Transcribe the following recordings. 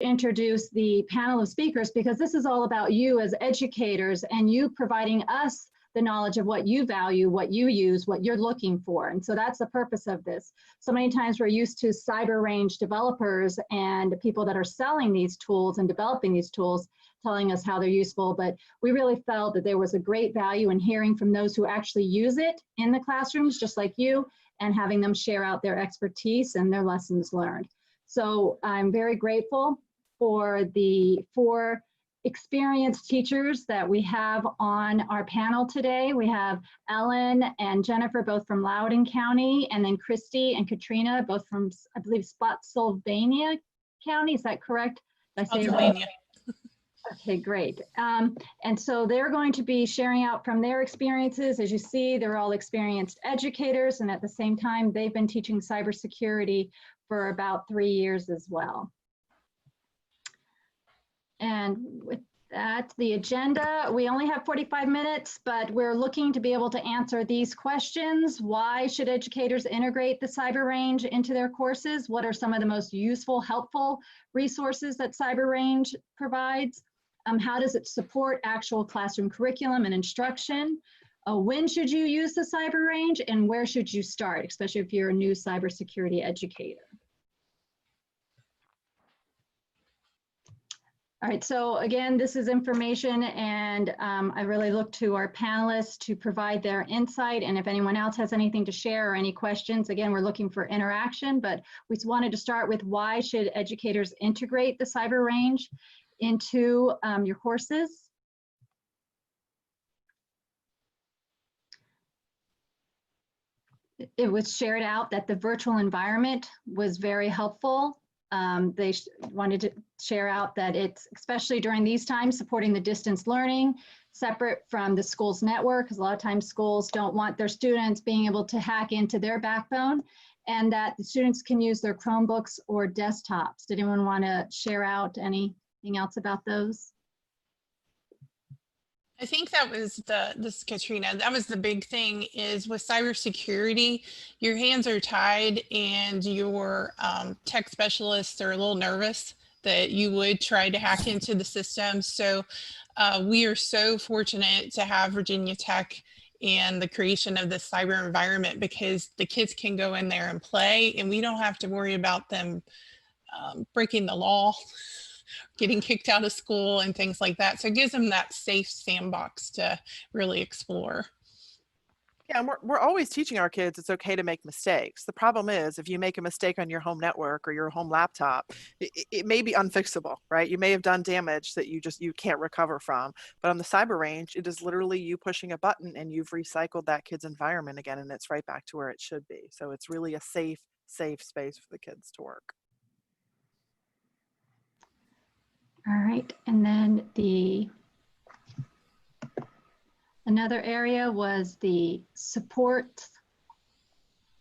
introduce the panel of speakers because this is all about you as educators and you providing us the knowledge of what you value, what you use, what you're looking for. And so that's the purpose of this. So many times we're used to cyber range developers and people that are selling these tools and developing these tools telling us how they're useful, but we really felt that there was a great value in hearing from those who actually use it in the classrooms, just like you, and having them share out their expertise and their lessons learned. So I'm very grateful for the 4 experienced teachers that we have on our panel today. We have Ellen and Jennifer, both from Loudoun County, and then Christy and Katrina, both from, I believe, Spotsylvania County. Is that correct? Did I say it right? Okay, great. And so they're going to be sharing out from their experiences. As you see, they're all experienced educators, and at the same time, they've been teaching cybersecurity for about 3 years as well. And with that, the agenda, we only have 45 minutes, but we're looking to be able to answer these questions. Why should educators integrate the cyber range into their courses? What are some of the most useful, helpful resources that cyber range provides? How does it support actual classroom curriculum and instruction? When should you use the cyber range and where should you start, especially if you're a new cybersecurity educator? All right, so again, this is information and I really look to our panelists to provide their insight, and if anyone else has anything to share or any questions, again, we're looking for interaction, but we wanted to start with why should educators integrate the cyber range into your courses? It was shared out that the virtual environment was very helpful. They wanted to share out that it's, especially during these times, supporting the distance learning separate from the school's network, because a lot of times schools don't want their students being able to hack into their backbone, and that the students can use their Chromebooks or desktops. Did anyone want to share out anything else about those? I think that was this is Katrina, that was the big thing is with cybersecurity, your hands are tied and your tech specialists are a little nervous that you would try to hack into the system. So we are so fortunate to have Virginia Tech and the creation of the cyber environment because the kids can go in there and play and we don't have to worry about them breaking the law, getting kicked out of school and things like that. So it gives them that safe sandbox to really explore. Yeah, and we're always teaching our kids it's okay to make mistakes. The problem is if you make a mistake on your home network or your home laptop, it may be unfixable, right? You may have done damage that you can't recover from. But on the cyber range, it is literally you pushing a button and you've recycled that kid's environment again, and it's right back to where it should be. So it's really a safe space for the kids to work. All right, and then another area was the support.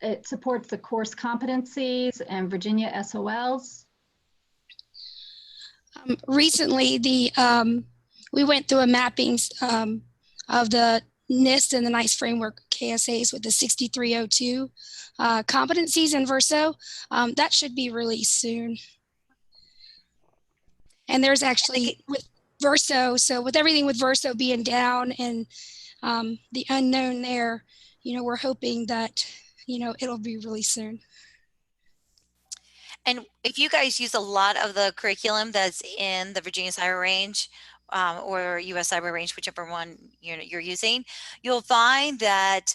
It supports the course competencies and Virginia SOLs. Recently, we went through a mapping of the NIST and the NICE framework KSAs with the 6302 competencies in Verso. That should be released soon. And there's actually with Verso, so with everything with Verso being down and the unknown there, we're hoping that, it'll be released soon. And if you guys use a lot of the curriculum that's in the Virginia Cyber Range or US Cyber Range, whichever one you're using, you'll find that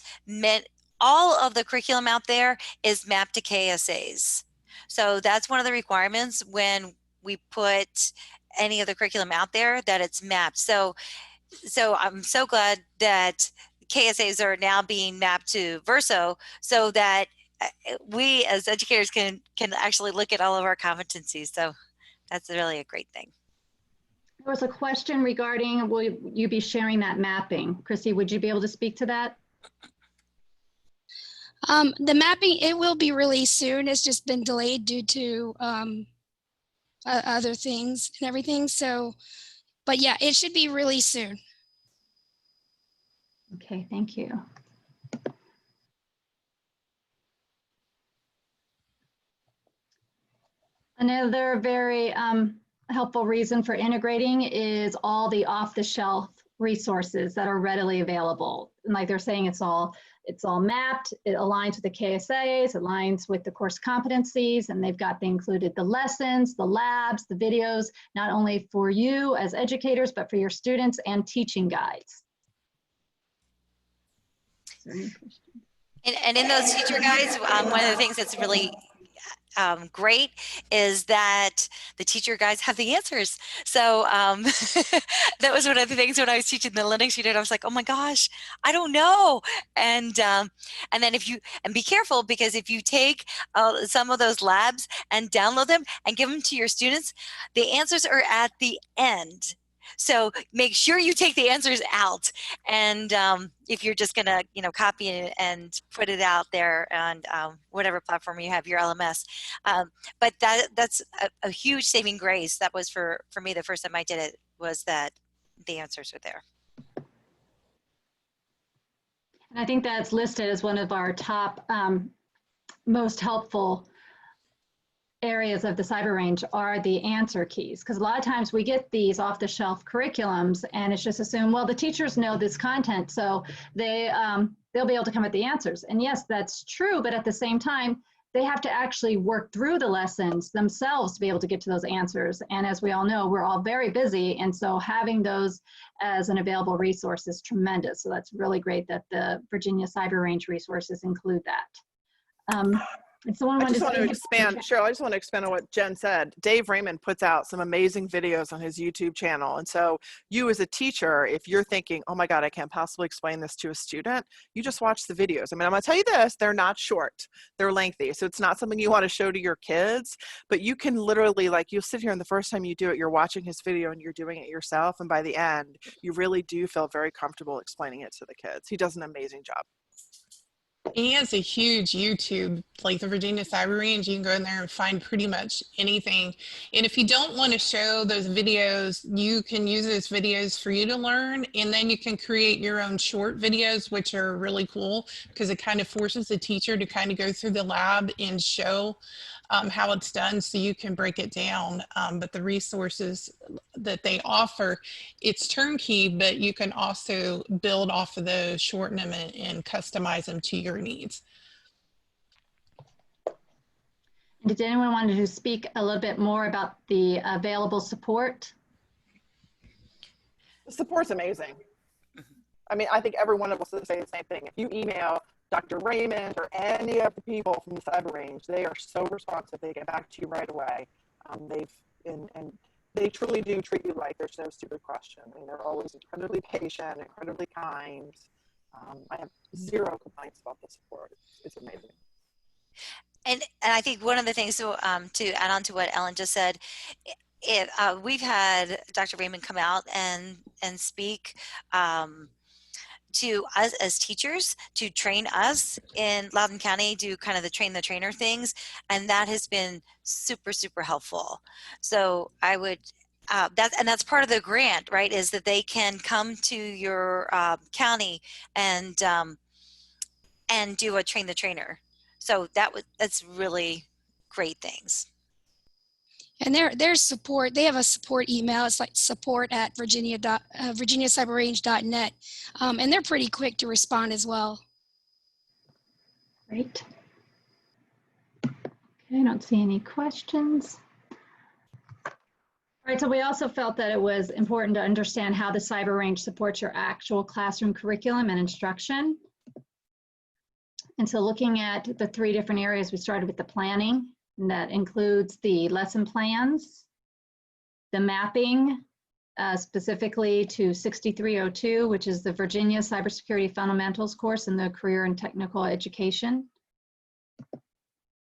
all of the curriculum out there is mapped to KSAs. So that's one of the requirements when we put any of the curriculum out there, that it's mapped. So I'm so glad that KSAs are now being mapped to Verso so that we as educators can actually look at all of our competencies. So that's really a great thing. There was a question regarding, will you be sharing that mapping? Chrissy, would you be able to speak to that? The mapping, it will be released soon. It's just been delayed due to other things and everything. So, but yeah, it should be released soon. Okay, thank you. Another very helpful reason for integrating is all the off-the-shelf resources that are readily available. And like they're saying, it's all mapped, it aligns with the KSAs, it aligns with the course competencies, and they've got included the lessons, the labs, the videos, not only for you as educators, but for your students, and teaching guides. Is there any questions? And in those teacher guides, one of the things that's really great is that the teacher guides have the answers. So that was one of the things when I was teaching the Linux unit, I was like, oh my gosh, I don't know. And then be careful, because if you take some of those labs and download them and give them to your students, the answers are at the end. So make sure you take the answers out. And if you're just going to, copy it and put it out there on whatever platform you have, your LMS. But that's a huge saving grace. That was for me the first time I did it, was that the answers are there. And I think that's listed as one of our top most helpful areas of the cyber range are the answer keys, because a lot of times we get these off-the-shelf curriculums and it's just assumed, well, the teachers know this content, so they'll be able to come at the answers. And yes, that's true, but at the same time, they have to actually work through the lessons themselves to be able to get to those answers. And as we all know, we're all very busy, and so having those as an available resource is tremendous. So that's really great that the Virginia Cyber Range resources include that. I just want to expand, Cheryl, I just want to expand on what Jen said. Dave Raymond puts out some amazing videos on his YouTube channel. And so you as a teacher, if you're thinking, oh my God, I can't possibly explain this to a student, you just watch the videos. I mean, I'm going to tell you this, they're not short, they're lengthy. So it's not something you want to show to your kids, but you can literally, like, you'll sit here and the first time you do it, you're watching his video and you're doing it yourself. And by the end, you really do feel very comfortable explaining it to the kids. He does an amazing job. He has a huge YouTube, like the Virginia Cyber Range. You can go in there and find pretty much anything. And if you don't want to show those videos, you can use those videos for you to learn. And then you can create your own short videos, which are really cool because it kind of forces the teacher to kind of go through the lab and show how it's done, so you can break it down. But the resources that they offer, it's turnkey, but you can also build off of those, shorten them, and customize them to your needs. Did anyone want to speak a little bit more about the available support? The support's amazing. I mean, I think every one of us would say the same thing. If you email Dr. Raymond or any of the people from the Cyber Range, they are so responsive. They get back to you right away. They truly do treat you like there's no stupid question. I mean, they're always incredibly patient, incredibly kind. I have zero complaints about the support. It's amazing. And I think one of the things to add on to what Ellen just said, we've had Dr. Raymond come out and speak to us as teachers, to train us in Loudoun County, do kind of the train the trainer things, and that has been super, super helpful. So I would, that's part of the grant, right, is that they can come to your county and do a train the trainer. So that's really great things. And their support, they have a support email. It's like support@virginiacyberrange.net. And they're pretty quick to respond as well. Great. Okay, I don't see any questions. All right, so we also felt that it was important to understand how the Cyber Range supports your actual classroom curriculum and instruction. And so looking at the 3 different areas, we started with the planning. And that includes the lesson plans, the mapping, specifically to 6302, which is the Virginia Cybersecurity Fundamentals course in the Career and Technical Education.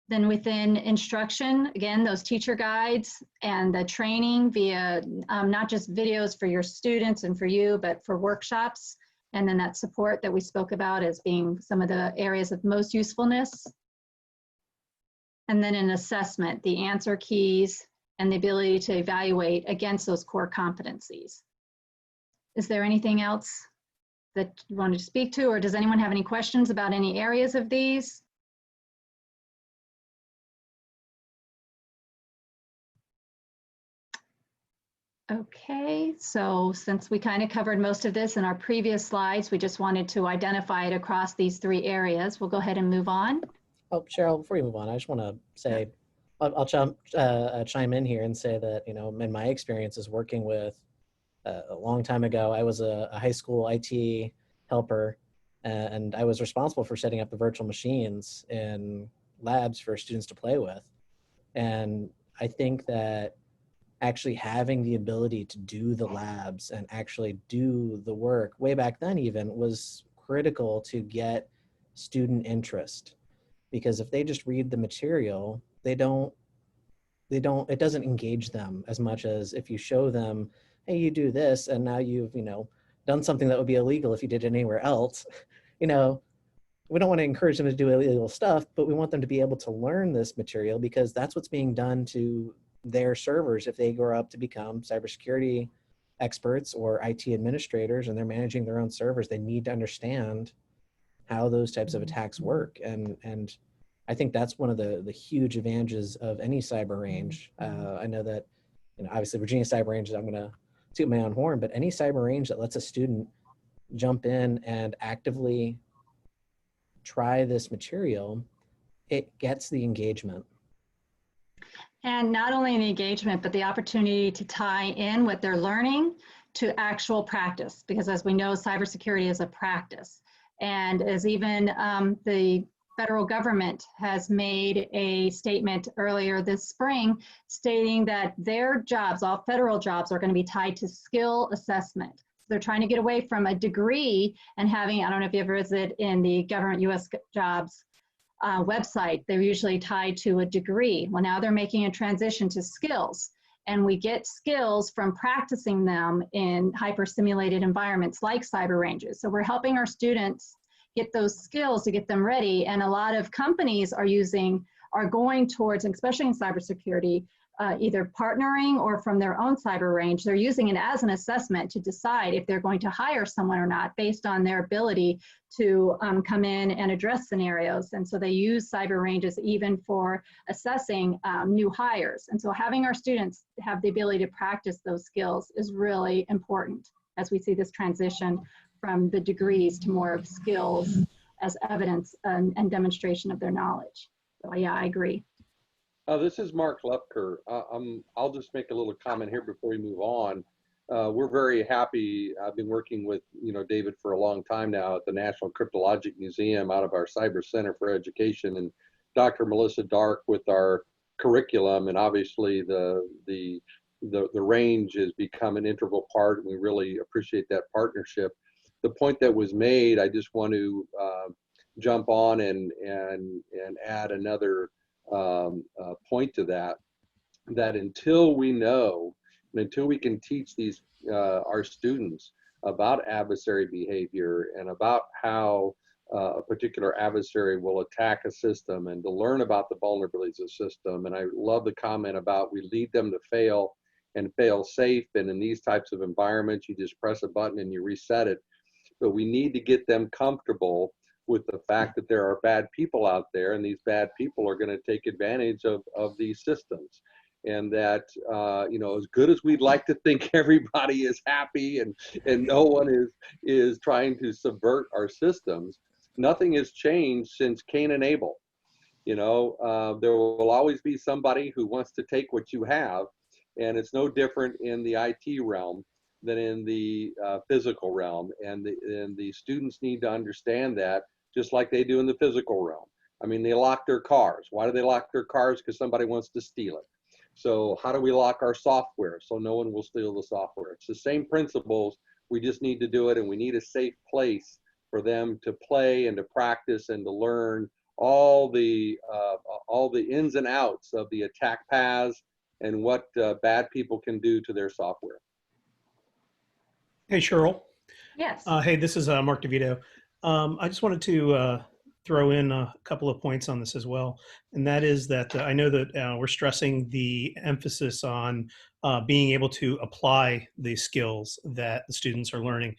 Then within instruction, again, those teacher guides and the training via not just videos for your students and for you, but for workshops. And then that support that we spoke about as being some of the areas of most usefulness. And then an assessment, the answer keys, and the ability to evaluate against those core competencies. Is there anything else that you wanted to speak to, or does anyone have any questions about any areas of these? Okay, so since we kind of covered most of this in our previous slides, we just wanted to identify it across these 3 areas. We'll go ahead and move on. Oh, Cheryl, before you move on, I just want to say, I'll chime in here and say that, you know, in my experiences working with, a long time ago, I was a high school IT helper, and I was responsible for setting up the virtual machines in labs for students to play with. And I think that actually having the ability to do the labs and actually do the work way back then even was critical to get student interest. Because if they just read the material, it doesn't engage them as much as if you show them, hey, you do this, and now you've, you know, done something that would be illegal if you did it anywhere else. You know, we don't want to encourage them to do illegal stuff, but we want them to be able to learn this material because that's what's being done to their servers if they grow up to become cybersecurity experts or IT administrators and they're managing their own servers. They need to understand how those types of attacks work. And I think that's one of the huge advantages of any cyber range. I know that, you know, obviously Virginia Cyber Range, I'm going to toot my own horn, but any cyber range that lets a student jump in and actively try this material, it gets the engagement. And not only the engagement, but the opportunity to tie in what they're learning to actual practice, because as we know, cybersecurity is a practice. And as even the federal government has made a statement earlier this spring stating that their jobs, all federal jobs, are going to be tied to skill assessment. They're trying to get away from a degree and having, I don't know if you ever visit in the government US jobs website, they're usually tied to a degree. Well, now they're making a transition to skills. And we get skills from practicing them in hyper-simulated environments like cyber ranges. So we're helping our students get those skills to get them ready. And a lot of companies are going towards, especially in cybersecurity, either partnering or from their own cyber range. They're using it as an assessment to decide if they're going to hire someone or not based on their ability to come in and address scenarios. And so they use cyber ranges even for assessing new hires. And so having our students have the ability to practice those skills is really important as we see this transition from the degrees to more of skills as evidence and demonstration of their knowledge. So yeah, I agree. This is Mark Lepker. I'll just make a little comment here before we move on. We're very happy. I've been working with David for a long time now at the National Cryptologic Museum out of our Cyber Center for Education, and Dr. Melissa Dark with our curriculum, and obviously the range has become an integral part, and we really appreciate that partnership. The point that was made, I just want to jump on and add another point to that until we know and until we can teach these our students about adversary behavior and about how a particular adversary will attack a system and to learn about the vulnerabilities of the system. And I love the comment about we lead them to fail and fail safe, and in these types of environments you just press a button and you reset it. But we need to get them comfortable with the fact that there are bad people out there, and these bad people are going to take advantage of these systems. And that, as good as we'd like to think everybody is happy and no one is trying to subvert our systems, nothing has changed since Cain and Abel. There will always be somebody who wants to take what you have, and it's no different in the IT realm than in the physical realm. And the students need to understand that, just like they do in the physical realm. I mean, they lock their cars. Why do they lock their cars? Because somebody wants to steal it. So how do we lock our software so no one will steal the software? It's the same principles. We just need to do it, and we need a safe place for them to play and to practice and to learn all the ins and outs of the attack paths and what bad people can do to their software. Hey, Cheryl. Yes. Hey, this is Mark DeVito. I just wanted to throw in a couple of points on this as well. And that is that I know that we're stressing the emphasis on being able to apply the skills that the students are learning.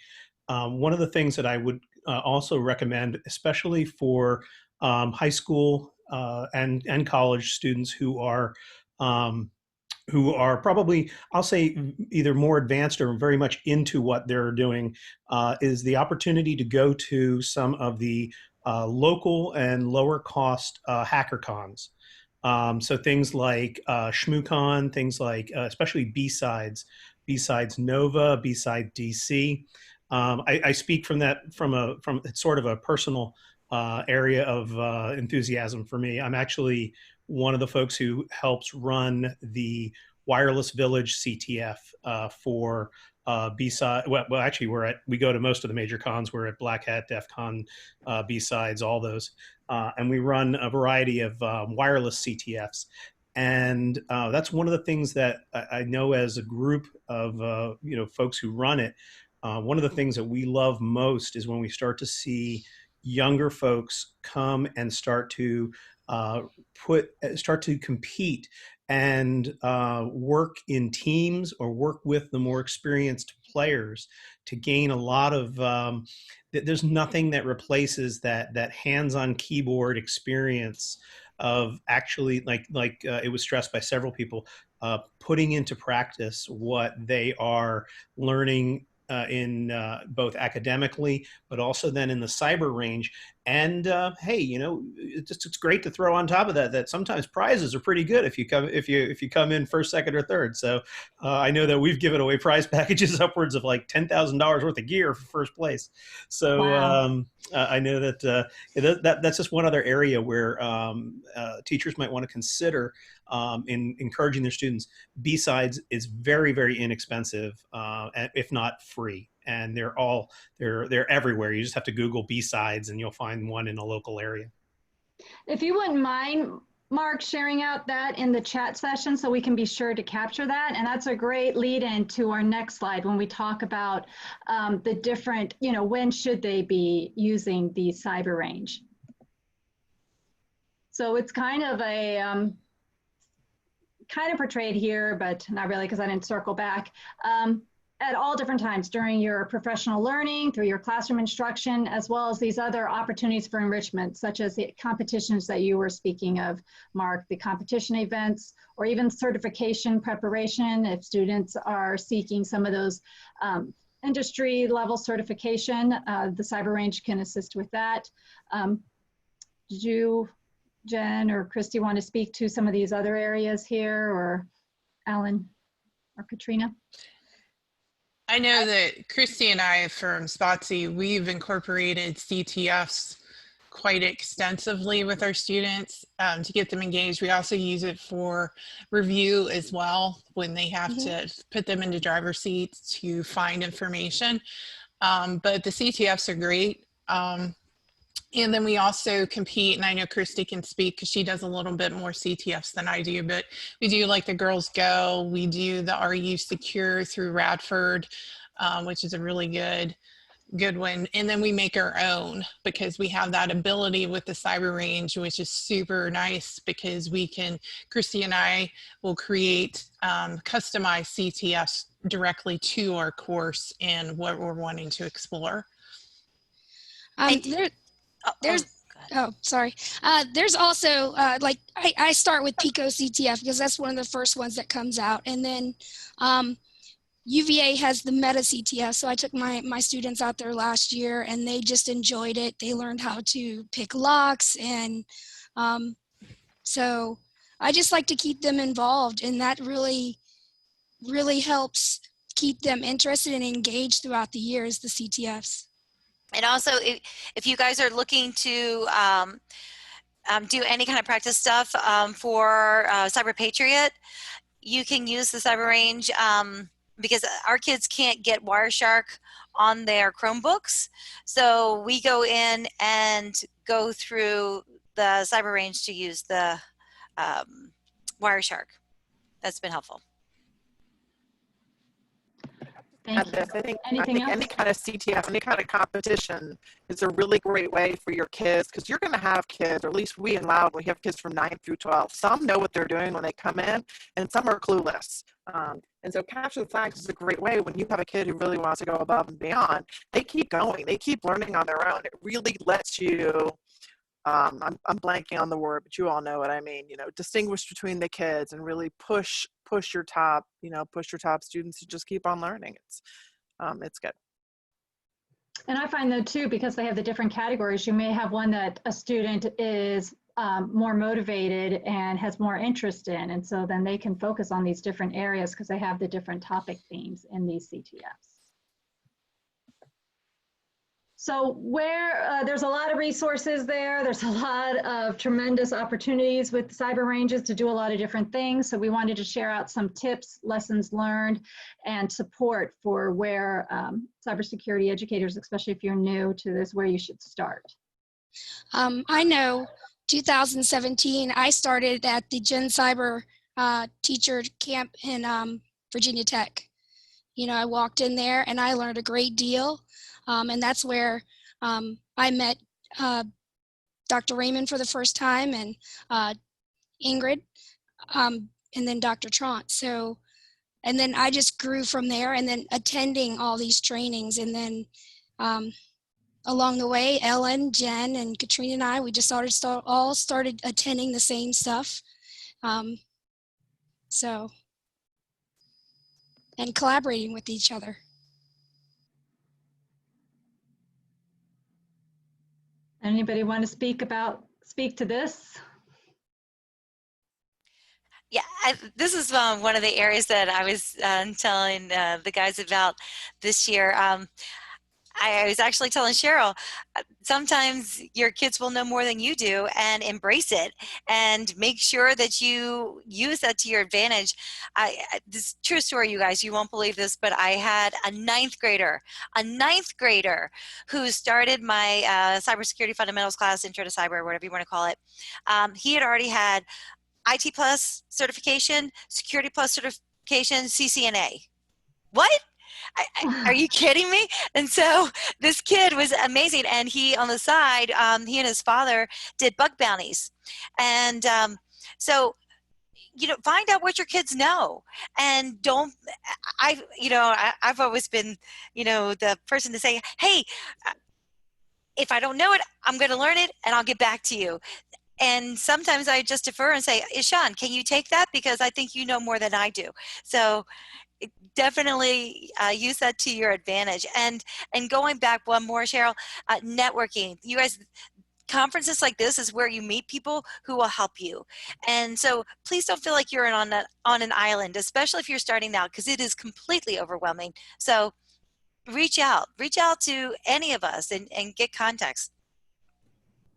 One of the things that I would also recommend, especially for high school and college students who are who are probably, I'll say, either more advanced or very much into what they're doing, is the opportunity to go to some of the local and lower cost hacker cons. So things like ShmooCon, things like especially B-Sides Nova, B-Side DC. I speak from that from sort of a personal area of enthusiasm for me. I'm actually one of the folks who helps run the Wireless Village CTF for B-Side. Well, actually, we go to most of the major cons. We're at Black Hat, DEF CON, B-Sides, all those. And we run a variety of wireless CTFs. And that's one of the things that I know as a group of folks who run it. One of the things that we love most is when we start to see younger folks come and start to compete and work in teams or work with the more experienced players to gain a lot of there's nothing that replaces that hands-on keyboard experience of actually, like it was stressed by several people, putting into practice what they are learning in both academically, but also then in the cyber range. And hey, it's great to throw on top of that sometimes prizes are pretty good if you come in first, second, or third. So I know that we've given away prize packages upwards of like $10,000 worth of gear for first place. So wow. I know that that's just one other area where teachers might want to consider in encouraging their students. B-Sides is very, very inexpensive, if not free. And they're everywhere. You just have to Google B-Sides and you'll find one in a local area. If you wouldn't mind, Mark, sharing out that in the chat session so we can be sure to capture that. And that's a great lead in to our next slide when we talk about the different, when should they be using the cyber range. So it's kind of a, kind of portrayed here, but not really because I didn't circle back. At all different times during your professional learning, through your classroom instruction, as well as these other opportunities for enrichment, such as the competitions that you were speaking of, Mark, the competition events, or even certification preparation, if students are seeking some of those industry level certification, the cyber range can assist with that. Did you, Jen or Christy, want to speak to some of these other areas here, or Alan or Katrina? I know that Christy and I from Spotsy, we've incorporated CTFs quite extensively with our students to get them engaged. We also use it for review as well when they have to put them into driver's seats to find information. But the CTFs are great. And then we also compete, and I know Christy can speak because she does a little bit more CTFs than I do, but we do like the Girls Go, we do the RU Secure through Radford, which is a really good one. And then we make our own because we have that ability with the cyber range, which is super nice because Christy and I will create customized CTFs directly to our course and what we're wanting to explore. There's also like I start with Pico CTF because that's one of the first ones that comes out, and then UVA has the Meta CTF. So I took my students out there last year and they just enjoyed it. They learned how to pick locks, and so I just like to keep them involved, and that really helps keep them interested and engaged throughout the years, the CTFs. And also, if you guys are looking to do any kind of practice stuff for Cyber Patriot, you can use the Cyber Range because our kids can't get Wireshark on their Chromebooks. So we go in and go through the Cyber Range to use the Wireshark. That's been helpful. I think any kind of CTF, any kind of competition is a really great way for your kids, because you're going to have kids, or at least we in Loud, we have kids from 9 through 12. Some know what they're doing when they come in, and some are clueless. And so Capture the Flags is a great way when you have a kid who really wants to go above and beyond. They keep going. They keep learning on their own. It really lets you, I'm blanking on the word, but you all know what I mean, distinguish between the kids and really push push your top, push your top students to just keep on learning. It's good. And I find though too, because they have the different categories, you may have one that a student is more motivated and has more interest in. And so then they can focus on these different areas because they have the different topic themes in these CTFs. So there's a lot of resources there. There's a lot of tremendous opportunities with cyber ranges to do a lot of different things. So we wanted to share out some tips, lessons learned, and support for where cybersecurity educators, especially if you're new to this, where you should start. I know 2017, I started at the GenCyber teacher camp in Virginia Tech. I walked in there and I learned a great deal. And that's where I met Dr. Raymond for the first time, and Ingrid, and then Dr. Trant. So, and then I just grew from there, and then attending all these trainings. And then along the way, Ellen, Jen, and Katrina and I, we just all started attending the same stuff. And collaborating with each other. Anybody want to speak to this? Yeah, this is one of the areas that I was telling the guys about this year. I was actually telling Cheryl, sometimes your kids will know more than you do, and embrace it and make sure that you use that to your advantage. This true story, you guys, you won't believe this, but I had a ninth grader who started my cybersecurity fundamentals class, intro to cyber, whatever you want to call it. He had already had IT Plus certification, Security Plus certification, CCNA. What? Are you kidding me? And so this kid was amazing. And he, on the side, he and his father did bug bounties. And so, find out what your kids know, and don't, I've always been, the person to say, hey, if I don't know it, I'm going to learn it and I'll get back to you. And sometimes I just defer and say, Ishan, can you take that? Because I think you know more than I do. So definitely use that to your advantage. And going back one more, Cheryl, networking. You guys, conferences like this is where you meet people who will help you. And so please don't feel like you're on an island, especially if you're starting out, because it is completely overwhelming. So reach out to any of us and get contacts.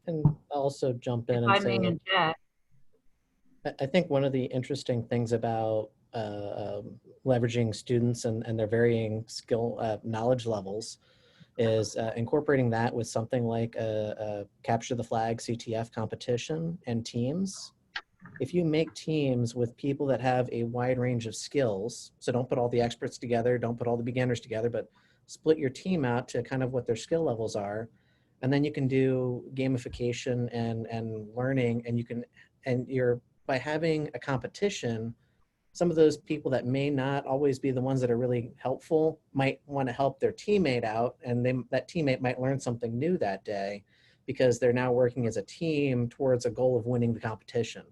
And I'll also jump in and say, I think one of the interesting things about leveraging students and their varying skill knowledge levels is incorporating that with something like a capture the flag CTF competition and teams. If you make teams with people that have a wide range of skills, so don't put all the experts together, don't put all the beginners together, but split your team out to kind of what their skill levels are. And then you can do gamification and learning, and by having a competition, some of those people that may not always be the ones that are really helpful might want to help their teammate out, and that teammate might learn something new that day because they're now working as a team towards a goal of winning the competition.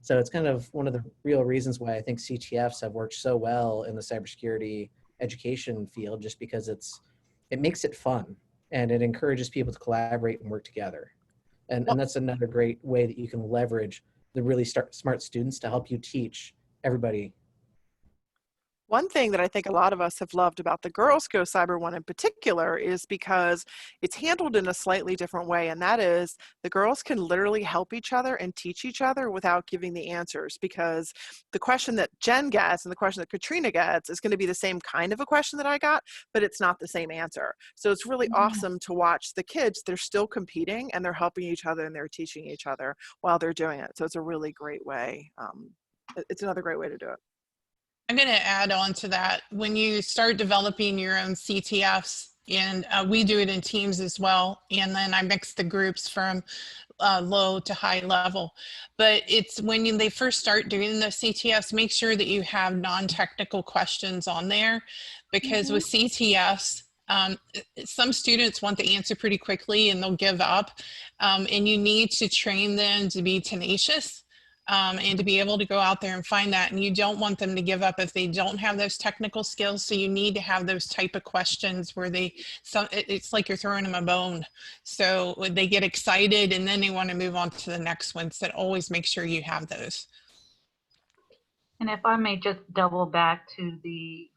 So it's kind of one of the real reasons why I think CTFs have worked so well in the cybersecurity education field, just because it makes it fun and it encourages people to collaborate and work together. And that's another great way that you can leverage the really smart students to help you teach everybody. One thing that I think a lot of us have loved about the Girls Go Cyber one in particular is because it's handled in a slightly different way, and that is the girls can literally help each other and teach each other without giving the answers, because the question that Jen gets and the question that Katrina gets is going to be the same kind of a question that I got, but it's not the same answer. So it's really awesome to watch the kids. They're still competing and they're helping each other and they're teaching each other while they're doing it. So it's a really great way. It's another great way to do it. I'm going to add on to that. When you start developing your own CTFs, and we do it in teams as well, and then I mix the groups from low to high level. But it's when they first start doing the CTFs, make sure that you have non-technical questions on there, because with CTFs, some students want the answer pretty quickly and they'll give up, and you need to train them to be tenacious. and to be able to go out there and find that. And you don't want them to give up if they don't have those technical skills. So you need to have those type of questions where it's like you're throwing them a bone. So they get excited and then they want to move on to the next one. So always make sure you have those. And if I may just double back to the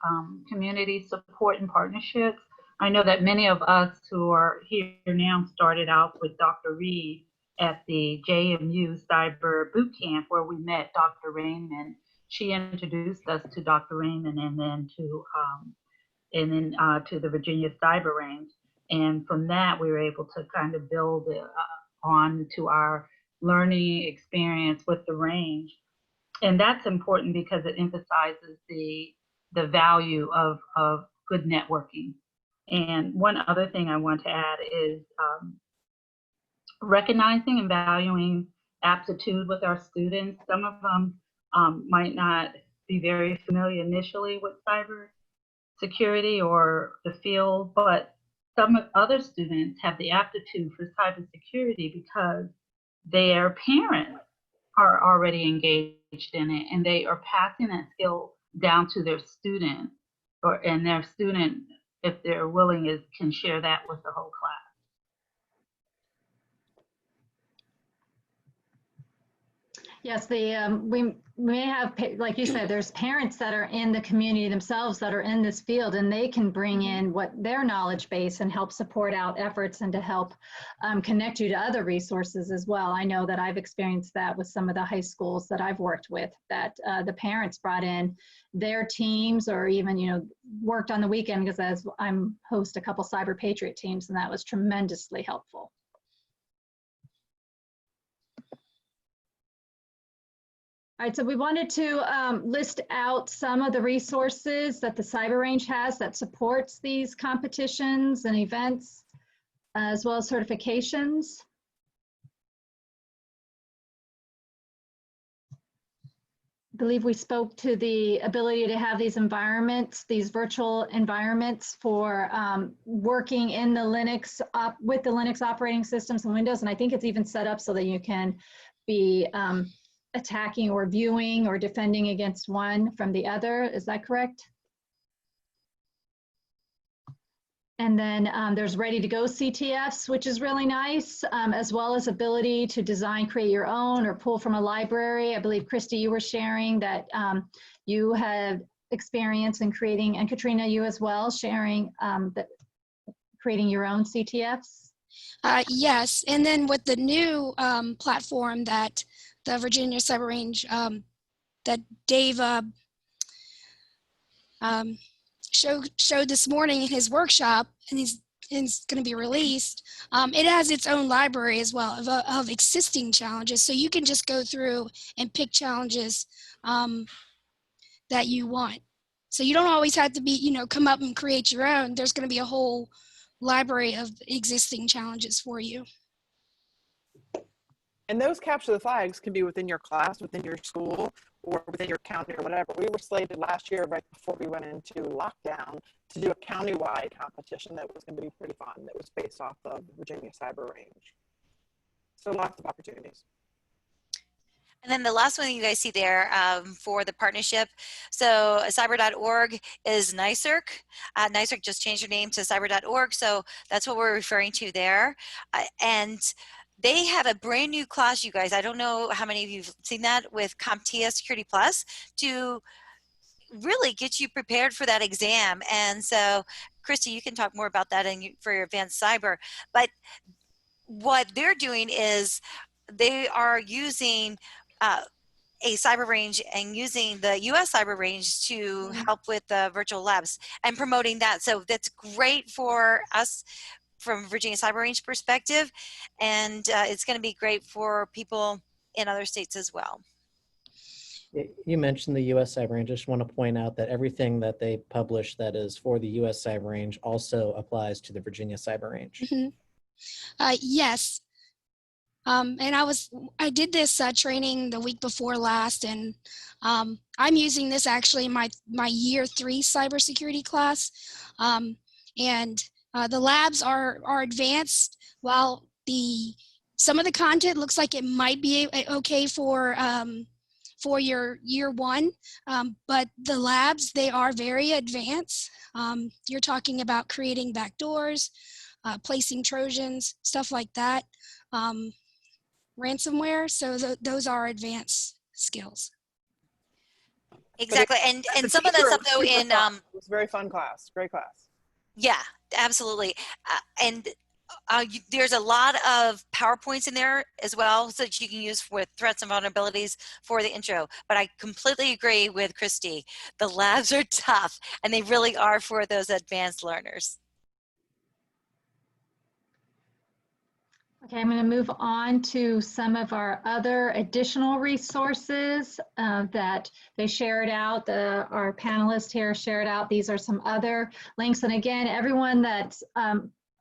community support and partnerships, I know that many of us who are here now started out with Dr. Reed at the JMU Cyber Boot Camp, where we met Dr. Raymond. She introduced us to Dr. Raymond, and then to the Virginia Cyber Range. And from that, we were able to kind of build on to our learning experience with the range. And that's important because it emphasizes the value of good networking. And one other thing I want to add is recognizing and valuing aptitude with our students. Some of them might not be very familiar initially with cybersecurity or the field, but some other students have the aptitude for cybersecurity because their parents are already engaged in it, and they are passing that skill down to their student, and their student, if they're willing, can share that with the whole class. Yes, we may have, like you said, there's parents that are in the community themselves that are in this field, and they can bring in what their knowledge base and help support out efforts and to help connect you to other resources as well. I know that I've experienced that with some of the high schools that I've worked with, that the parents brought in their teams, or even, worked on the weekend, because as I'm host a couple Cyber Patriot teams, and that was tremendously helpful. All right, so we wanted to list out some of the resources that the Cyber Range has that supports these competitions and events, as well as certifications. I believe we spoke to the ability to have these environments, these virtual environments for working in the Linux, with the Linux operating systems and Windows. And I think it's even set up so that you can be attacking or viewing or defending against one from the other. Is that correct? And then there's ready to go CTFs, which is really nice, as well as ability to design, create your own, or pull from a library. I believe, Christy, you were sharing that you had experience in creating, and Katrina, you as well, sharing creating your own CTFs. Yes, and then with the new platform that the Virginia Cyber Range that Dave showed this morning in his workshop, and it's going to be released. It has its own library as well of existing challenges, so you can just go through and pick challenges that you want. So you don't always have to be, come up and create your own. There's going to be a whole library of existing challenges for you. And those capture the flags can be within your class, within your school, or within your county or whatever. We were slated last year, right before we went into lockdown, to do a countywide competition that was going to be pretty fun. That was based off of the Virginia Cyber Range. So lots of opportunities. And then the last one you guys see there for the partnership. So cyber.org is NYSERC. NYSERC just changed their name to cyber.org. So that's what we're referring to there. And they have a brand new class, you guys. I don't know how many of you have seen that, with CompTIA Security Plus, to really get you prepared for that exam. And so, Christy, you can talk more about that for your advanced cyber. But what they're doing is they are using a cyber range and using the US cyber range to help with the virtual labs and promoting that. So that's great for us from Virginia Cyber Range perspective, and it's going to be great for people in other states as well. You mentioned the US Cyber Range. I just want to point out that everything that they publish that is for the US Cyber Range also applies to the Virginia Cyber Range. Mm-hmm. Yes. And I did this training the week before last, and I'm using this actually in my year 3 cybersecurity class. And the labs are advanced, while the Some of the content looks like it might be okay for your year one, but the labs, they are very advanced. You're talking about creating backdoors, placing Trojans, stuff like that, ransomware. So those are advanced skills. Exactly. And some of that stuff though it in was a very fun class, great class. yeah, absolutely. There's a lot of PowerPoints in there as well, so that you can use with threats and vulnerabilities for the intro. But I completely agree with Christy. The labs are tough, and they really are for those advanced learners. Okay, I'm going to move on to some of our other additional resources that they shared out. Our panelists here shared out. These are some other links. And again, everyone that's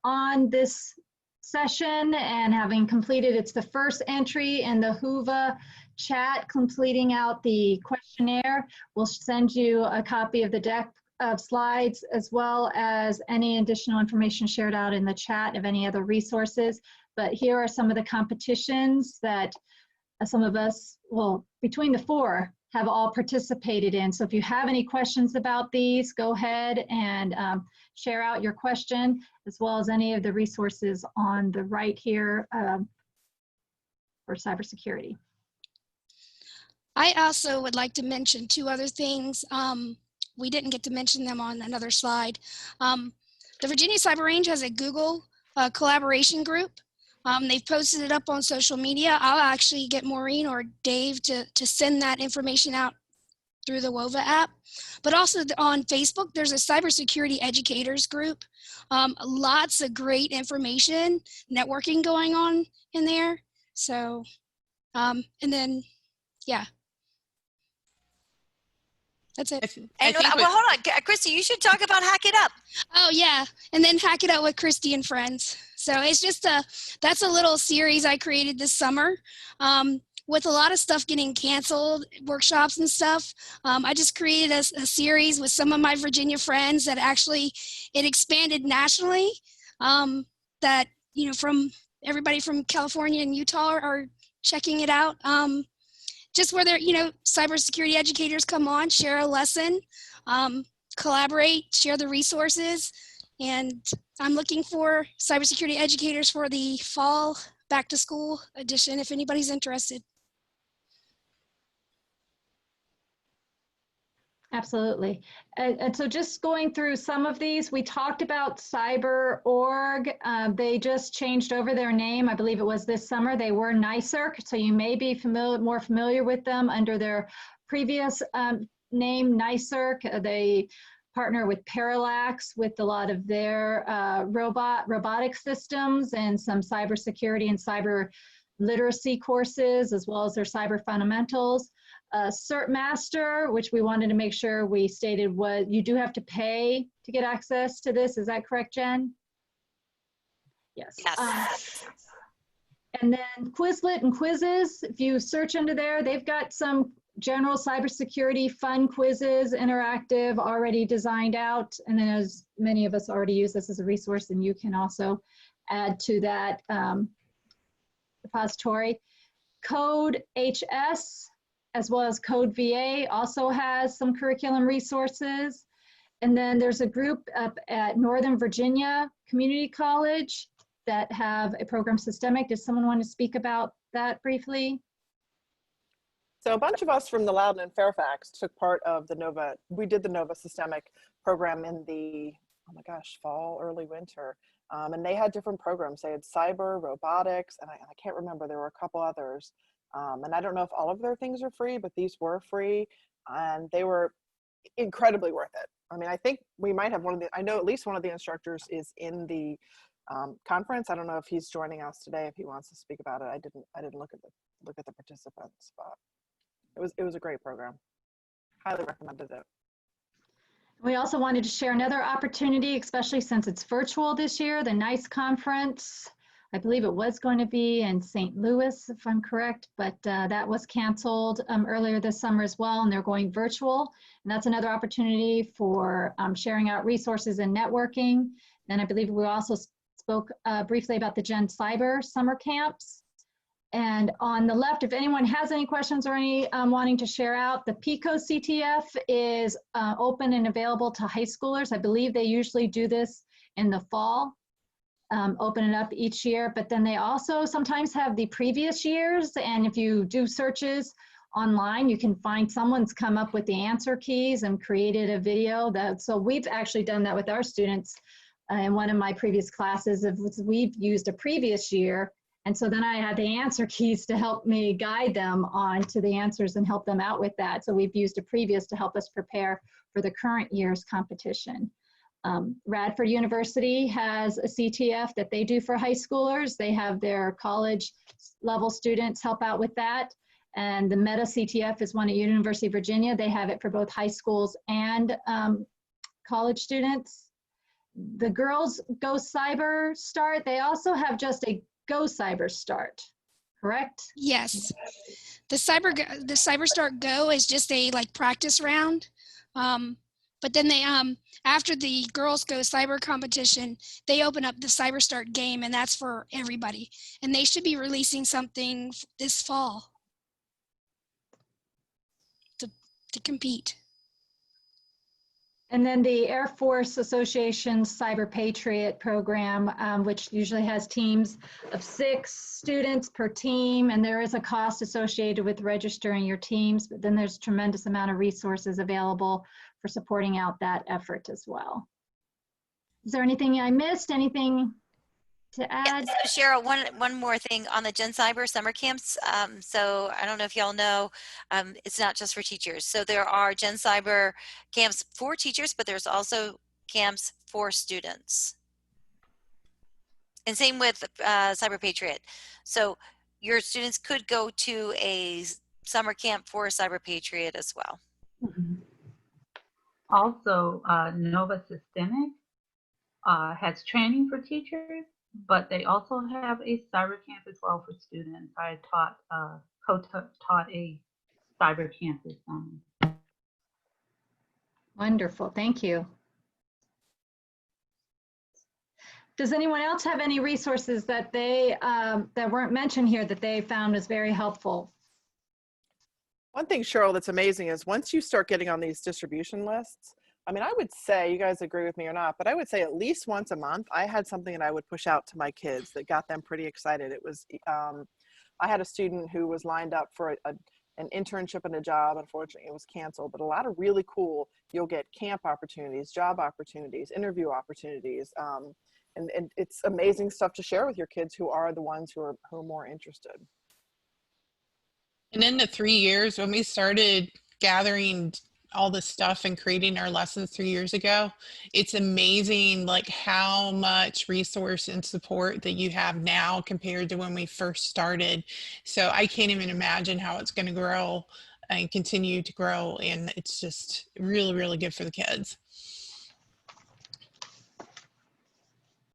on this session and having completed, it's the first entry in the Whova chat, completing out the questionnaire. We'll send you a copy of the deck of slides, as well as any additional information shared out in the chat of any other resources. But here are some of the competitions that some of us, well, between the four, have all participated in. So if you have any questions about these, go ahead and share out your question, as well as any of the resources on the right here for cybersecurity. I also would like to mention two other things. We didn't get to mention them on another slide. The Virginia Cyber Range has a Google collaboration group. They've posted it up on social media. I'll actually get Maureen or Dave to send that information out through the Whova app. But also on Facebook, there's a cybersecurity educators group. Lots of great information, networking going on in there. So, and then, yeah. That's it. And well, hold on, Christy, you should talk about Hack It Up. Oh yeah, and then Hack It Up with Christy and friends. So it's just that's a little series I created this summer. With a lot of stuff getting canceled, workshops and stuff, I just created a series with some of my Virginia friends that actually, it expanded nationally, that, you know, from everybody from California and Utah are checking it out. Just where they're, you know, cybersecurity educators come on, share a lesson, collaborate, share the resources. And I'm looking for cybersecurity educators for the fall back to school edition, if anybody's interested. Absolutely. And so just going through some of these, we talked about Cyberorg. They just changed over their name. I believe it was this summer. They were NYCERC, so you may be more familiar with them under their previous name, NYCERC. They partner with Parallax with a lot of their robotic systems and some cybersecurity and cyber literacy courses, as well as their cyber fundamentals. CertMaster, which we wanted to make sure we stated, was you do have to pay to get access to this. Is that correct, Jen? Yes. Yes. And then Quizlet and Quizzes, if you search under there, they've got some general cybersecurity fun quizzes, interactive, already designed out. And then, as many of us already use this as a resource, and you can also add to that repository. Code HS, as well as Code VA, also has some curriculum resources. And then there's a group up at Northern Virginia Community College that have a program, Systemic. Does someone want to speak about that briefly? So a bunch of us from the Loudoun and Fairfax took part of the NOVA. We did the NOVA Systemic program in the, oh my gosh, fall, early winter. And they had different programs. They had cyber, robotics, and I can't remember, there were a couple others. And I don't know if all of their things are free, but these were free, and they were incredibly worth it. I mean, I think we might have one of the, I know at least one of the instructors is in the conference. I don't know if he's joining us today, if he wants to speak about it. I didn't look at the participants, but it was a great program. Highly recommended it. We also wanted to share another opportunity, especially since it's virtual this year, the NICE conference. I believe it was going to be in St. Louis, if I'm correct, but that was canceled earlier this summer as well, and they're going virtual. And that's another opportunity for sharing out resources and networking. And I believe we also spoke briefly about the GenCyber summer camps And on the left, if anyone has any questions or any wanting to share out, the PICO CTF is open and available to high schoolers. I believe they usually do this in the fall, open it up each year, but then they also sometimes have the previous years. And if you do searches online, you can find someone's come up with the answer keys and created a video. So we've actually done that with our students in one of my previous classes. We've used a previous year. And so then I had the answer keys to help me guide them on to the answers and help them out with that. So we've used a previous to help us prepare for the current year's competition. Radford University has a CTF that they do for high schoolers. They have their college level students help out with that. And the Meta CTF is one at University of Virginia. They have it for both high schools and college students. The Girls Go Cyber Start, they also have just a Go Cyber Start, correct? Yes. The Cyber Start Go is just a like practice round. But then they after the Girls Go Cyber competition, they open up the Cyber Start game, and that's for everybody. And they should be releasing something this fall to compete. And then the Air Force Association's Cyber Patriot program, which usually has teams of 6 students per team, and there is a cost associated with registering your teams, but then there's a tremendous amount of resources available for supporting out that effort as well. Is there anything I missed? Anything to add? Yeah, so Cheryl, one more thing on the GenCyber summer camps. So I don't know if y'all know, it's not just for teachers. So there are GenCyber camps for teachers, but there's also camps for students. And same with Cyber Patriot. So your students could go to a summer camp for Cyber Patriot as well. Mm-hmm. Also, Nova Systemic has training for teachers, but they also have a cyber camp as well for students. I taught co-taught a cyber camp this summer. Wonderful, thank you. Does anyone else have any resources that they that weren't mentioned here that they found was very helpful? One thing, Cheryl, that's amazing is once you start getting on these distribution lists, I mean, I would say, you guys agree with me or not, but I would say at least once a month, I had something that I would push out to my kids that got them pretty excited. It was, I had a student who was lined up for an internship and a job. Unfortunately, it was canceled, but a lot of really cool, you'll get camp opportunities, job opportunities, interview opportunities. And it's amazing stuff to share with your kids who are the ones who are more interested. And in the 3 years, when we started gathering all this stuff and creating our lessons 3 years ago, it's amazing like how much resource and support that you have now compared to when we first started. So I can't even imagine how it's going to grow and continue to grow. And it's just really, really good for the kids.